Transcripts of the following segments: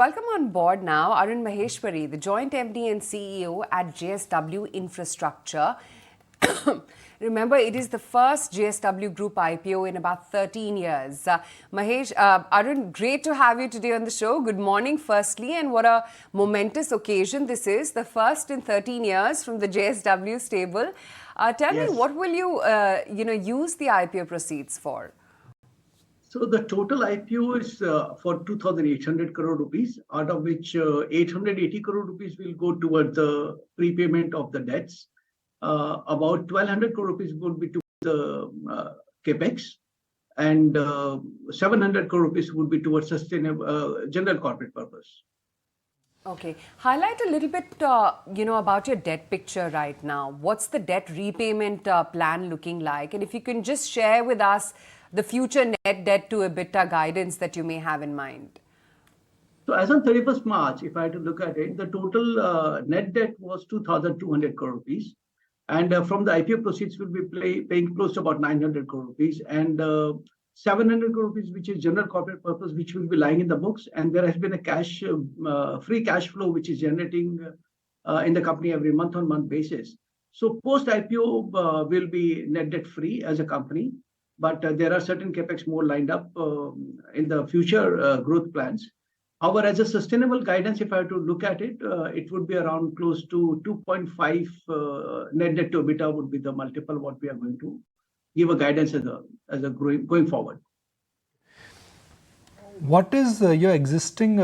Welcome on board now Arun Maheshwari, the Joint MD and CEO at JSW Infrastructure. Remember, it is the first JSW Group IPO in about 13 years. Arun, great to have you today on the show. Good morning, firstly, and what a momentous occasion this is, the first in 13 years from the JSW stable. Tell me, what will you, use the IPO proceeds for? So the total IPO is for 2,800 crore rupees, out of which 880 crore rupees will go towards the prepayment of the debts. About 1,200 crore rupees would be to the Capex, and 700 crore rupees would be towards sustainable general corporate purpose. Okay. Highlight a little bit, about your debt picture right now. What's the debt repayment plan looking like? And if you can just share with us the future net debt to EBITDA guidance that you may have in mind. So as on 31st March, if I had to look at it, the total net debt was 2,200 crore rupees. And from the IPO proceeds, we'll be paying close to about 900 crore rupees. And 700 crore rupees, which is general corporate purpose, which will be lying in the books. And there has been a free cash flow, which is generating in the company every month-on-month basis. So post-IPO will be net debt free as a company. But there are certain Capex more lined up in the future growth plans. However, as a sustainable guidance, if I have to look at it, it would be around close to 2.5 net debt to EBITDA would be the multiple what we are going to give a guidance as a going forward. What is your existing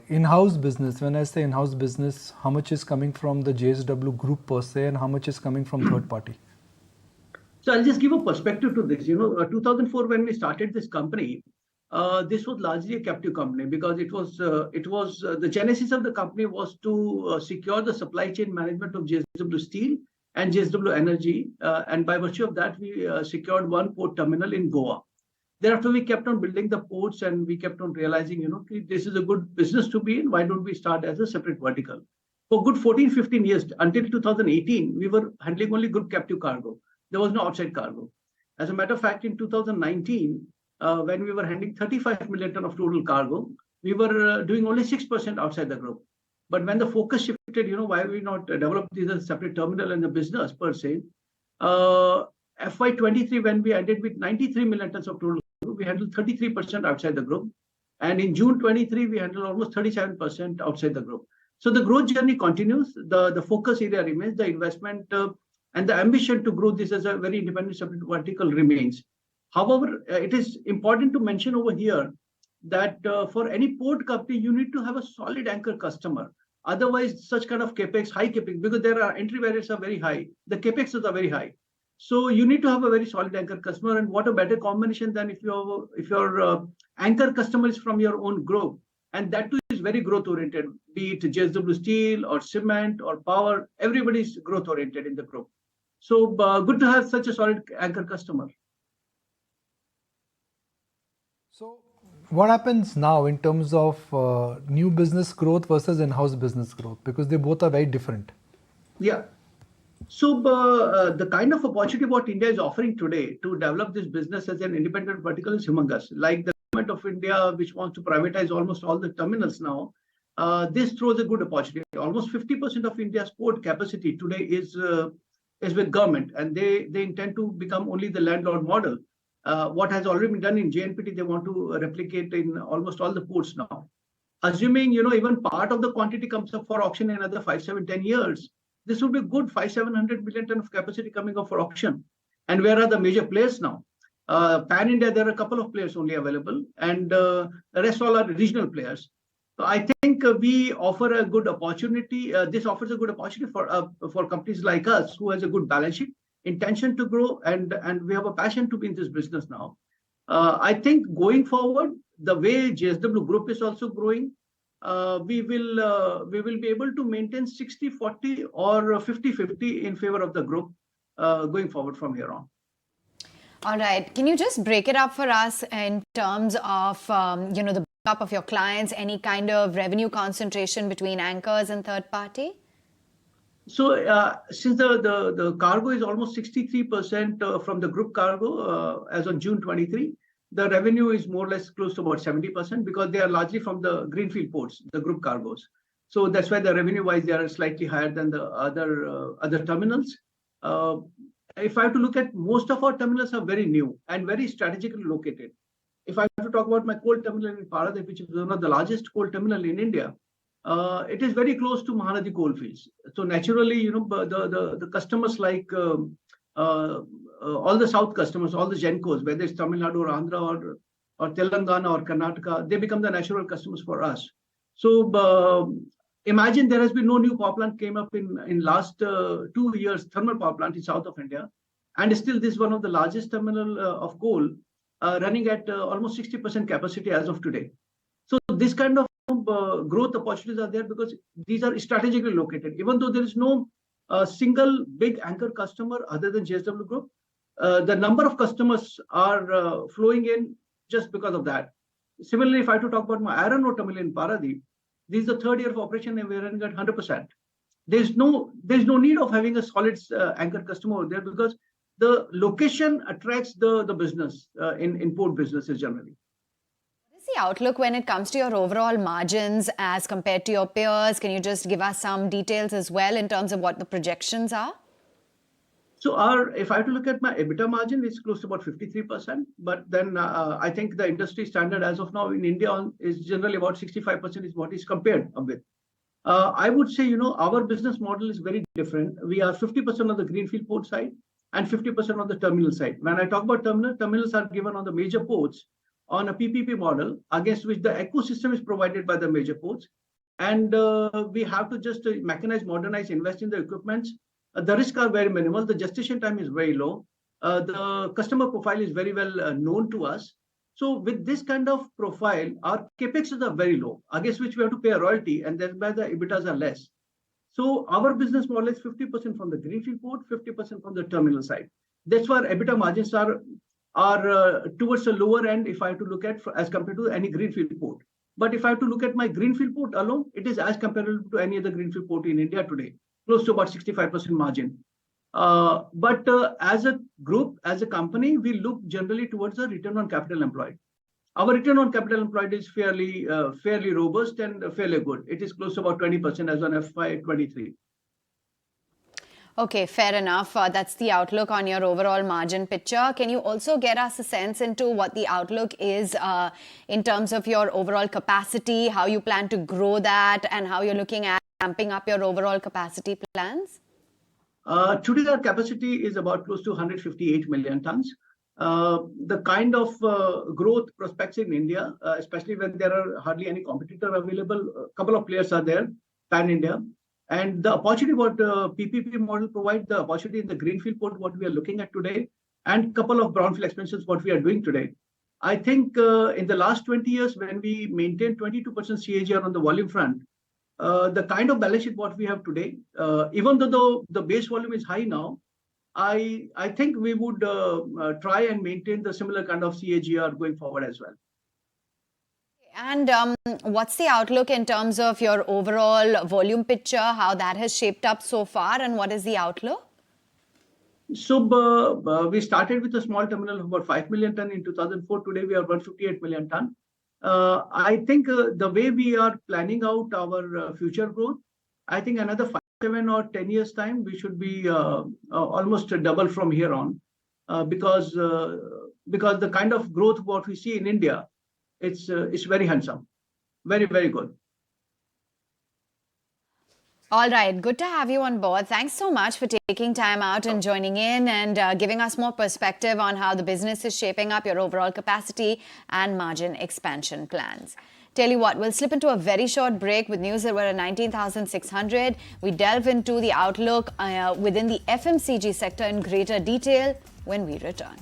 in-house business? When I say in-house business, how much is coming from the JSW Group per se, and how much is coming from third party? So I'll just give a perspective to this. 2004 when we started this company, this was largely a captive company because it was the genesis of the company was to secure the supply chain management of JSW Steel and JSW Energy, and by virtue of that, we secured one port terminal in Goa. Thereafter, we kept on building the ports, and we kept on realizing, this is a good business to be in. Why don't we start as a separate vertical? For good 14, 15 years until 2018, we were handling only group captive cargo. There was no outside cargo. As a matter of fact, in 2019, when we were handling 35 million ton of total cargo, we were doing only 6% outside the group. But when the focus shifted, why we not develop this as a separate terminal and the business per se? FY23, when we ended with 93 million tons of total cargo, we handled 33% outside the group. And in June 23, we handled almost 37% outside the group. So the growth journey continues. The focus area remains, the investment and the ambition to grow this as a very independent separate vertical remains. However, it is important to mention over here that for any port company, you need to have a solid anchor customer. Otherwise, such kind of Capex, high Capex, because there are entry barriers are very high, the Capexes are very high. So you need to have a very solid anchor customer. And what a better combination than if your anchor customer is from your own group. And that too is very growth oriented, be it JSW Steel or cement or power, everybody is growth oriented in the group. So good to have such a solid anchor customer. So what happens now in terms of new business growth versus in-house business growth? Because they both are very different. Yeah. So the kind of opportunity what India is offering today to develop this business as an independent vertical is humongous. Like the government of India, which wants to privatize almost all the terminals now, this throws a good opportunity. Almost 50% of India's port capacity today is with government, and they intend to become only the landlord model. What has already been done in JNPT, they want to replicate in almost all the ports now. Assuming, even part of the quantity comes up for auction in another 5, 7, 10 years, this would be good 500-700 million ton of capacity coming up for auction. And where are the major players now? Pan-India, there are a couple of players only available, and the rest all are regional players. So I think we offer a good opportunity. This offers a good opportunity for companies like us who has a good balance sheet, intention to grow, and we have a passion to be in this business now. I think going forward, the way JSW Group is also growing, we will be able to maintain 60-40 or 50-50 in favor of the group going forward from here on. All right. Can you just break it up for us in terms of, the breakup of your clients, any kind of revenue concentration between anchors and third party? So since the cargo is almost 63% from the group cargo as on June 23, the revenue is more or less close to about 70% because they are largely from the greenfield ports, the group cargoes. So that's why the revenue-wise they are slightly higher than the other terminals. If I have to look at, most of our terminals are very new and very strategically located. If I have to talk about my coal terminal in Paradip, which is one of the largest coal terminal in India, it is very close to Mahanadi coal fields. So naturally, the customers like all the south customers, all the Gencos, whether it's Tamil Nadu or Andhra or Telangana or Karnataka, they become the natural customers for us. So imagine there has been no new power plant came up in last 2 years, thermal power plant in south of India, and still this is one of the largest terminal of coal running at almost 60% capacity as of today. So this kind of growth opportunities are there because these are strategically located. Even though there is no single big anchor customer other than JSW Group, the number of customers are flowing in just because of that. Similarly, if I have to talk about my iron ore terminal in Paradip, this is the 3rd year of operation and we're running at 100%. There's no need of having a solid anchor customer over there because the location attracts the business in port businesses generally. What is the outlook when it comes to your overall margins as compared to your peers? Can you just give us some details as well in terms of what the projections are? So if I have to look at my EBITDA margin, it's close to about 53%. But then I think the industry standard as of now in India is generally about 65% is what is compared with. I would say, our business model is very different. We are 50% on the greenfield port side and 50% on the terminal side. When I talk about terminals are given on the major ports on a PPP model against which the ecosystem is provided by the major ports. And we have to just mechanize, modernize, invest in the equipments. The risks are very minimal. The gestation time is very low. The customer profile is very well known to us. So with this kind of profile, our Capex are very low, against which we have to pay a royalty, and thereby the EBITDAs are less. So our business model is 50% from the greenfield port, 50% from the terminal side. That's why EBITDA margins are towards the lower end if I have to look at as compared to any greenfield port. But if I have to look at my greenfield port alone, it is as comparable to any other greenfield port in India today, close to about 65% margin. But as a group, as a company, we look generally towards a return on capital employed. Our return on capital employed is fairly robust and fairly good. It is close to about 20% as on FY23. Okay, fair enough. That's the outlook on your overall margin picture. Can you also get us a sense into what the outlook is in terms of your overall capacity, how you plan to grow that, and how you're looking at ramping up your overall capacity plans? Today, our capacity is about close to 158 million tons. The kind of growth prospects in India, especially when there are hardly any competitor available, a couple of players are there, pan-India. And the opportunity what PPP model provides, the opportunity in the greenfield port, what we are looking at today, and a couple of brownfield expansions, what we are doing today. I think in the last 20 years, when we maintained 22% CAGR on the volume front, the kind of balance sheet what we have today, even though the base volume is high now, I think we would try and maintain the similar kind of CAGR going forward as well. And what's the outlook in terms of your overall volume picture, how that has shaped up so far, and what is the outlook? So we started with a small terminal of about 5 million ton in 2004. Today we are 158 million ton. I think the way we are planning out our future growth, I think another 5, 7 or 10 years time, we should be almost double from here on because the kind of growth what we see in India, it's very handsome, very, very good. All right, good to have you on board. Thanks so much for taking time out and joining in and giving us more perspective on how the business is shaping up, your overall capacity and margin expansion plans. Tell you what, we'll slip into a very short break with news that we're at 19,600. We delve into the outlook within the FMCG sector in greater detail when we return.